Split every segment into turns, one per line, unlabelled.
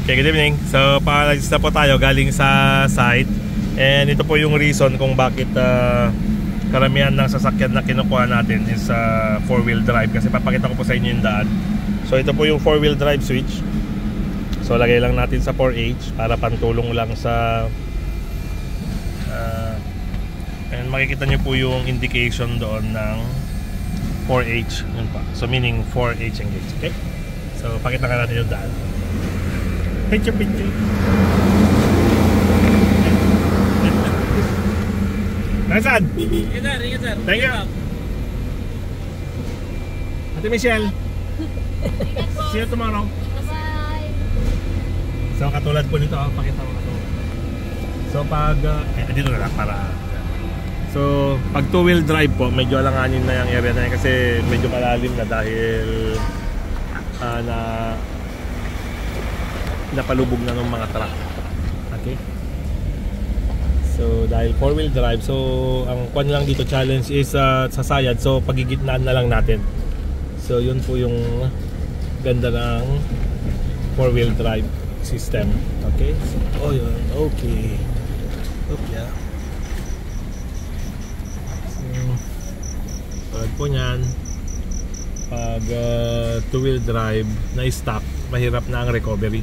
Okay, good evening. So, paalis na po tayo galing sa site. And ito po yung reason kung bakit karamihan ng sasakyan na kinukuha natin is 4-wheel drive. Kasi papakita ko po sa inyo yung daan. So, ito po yung 4-wheel drive switch. So, lagay lang natin sa 4H para pantulong lang sa and makikita nyo po yung indication doon ng 4H. Yun pa. So, meaning 4H engage. Okay? So, pakita ka natin yung daan. Picture. Nasaan?
Ingat sir.
Thank you. Ate Michelle. See you tomorrow.
Bye.
So katulad po nito, pakita mo na to. So pag dito na lang para. So pag 2-wheel drive po, medyo alanganin na yung area na yan kasi medyo malalim na dahil napalubog na ng mga truck. Okay? So dahil 4-wheel drive, so ang kwan lang dito challenge is sa sayad, so pagigitnaan na lang natin. So yun po yung ganda ng 4-wheel drive system. Okay? So, yun. Okay. Yeah. So tulad po nyan, pag 2-wheel drive na stop, mahirap na ang recovery.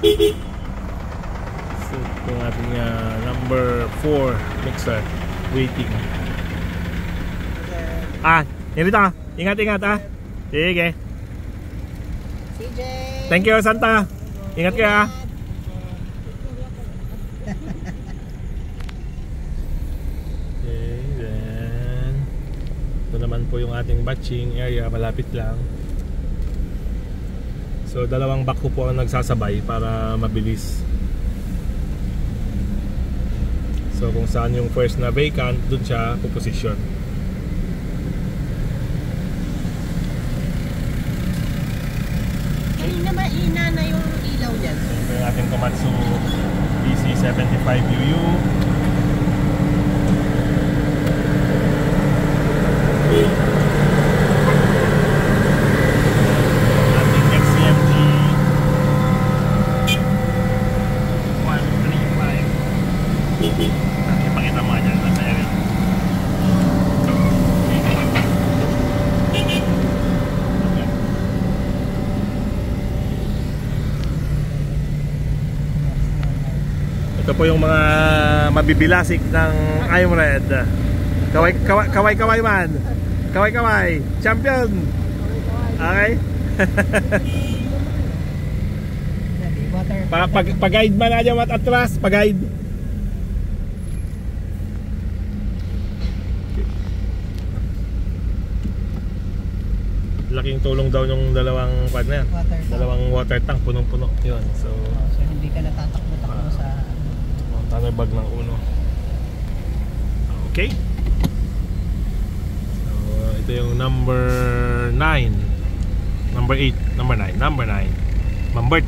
So itong ating number 4 mixer waiting. Ganito. Ingat ha. Sige.
CJ.
Thank you Santa. Ingat ka ha. Okay, then ito naman po yung ating batching area, malapit lang. So dalawang backhoe po ang nagsasabay para mabilis. So kung saan yung first na vacant, dun siya puposisyon.
Kanina mahina na yung ilaw niyan.
So ito yung ating Komatsu DC75UU. Ipakita mo dyan nasa area. Ito po yung mga mabibilasik ng IMRED. Kaway man. Kaway champion. Okay. Pag-guide man na dyan atras, pag-guide. Laking tulong daw yung dalawang partner. Dalawang water tank punong-puno. Yun. So
hindi ka natatakbo-takbo sa
tanay bag ng uno. Okay. So ito yung number 9. Number 8, number 9, number 9. Mambert.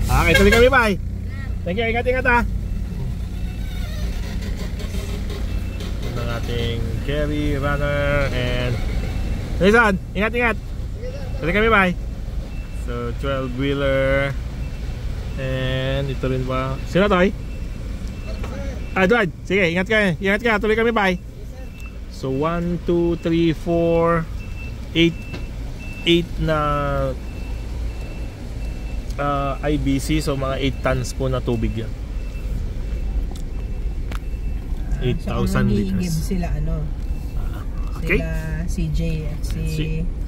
Okay, tuloy kami, bye. Thank you, ingat ha. Ito ang ating carry, runner, and Jason, ingat. Tuloy kami, bye. So, 12-wheeler. And ito rin ba? Sino to, Edward, sige, ingat ka. Tuloy kami, bye. So, 1, 2, 3, 4 8 na IBC. So, mga 8 tons po na tubig yan. 8,000 liters.
Sila
Okay.
Sila CJ at si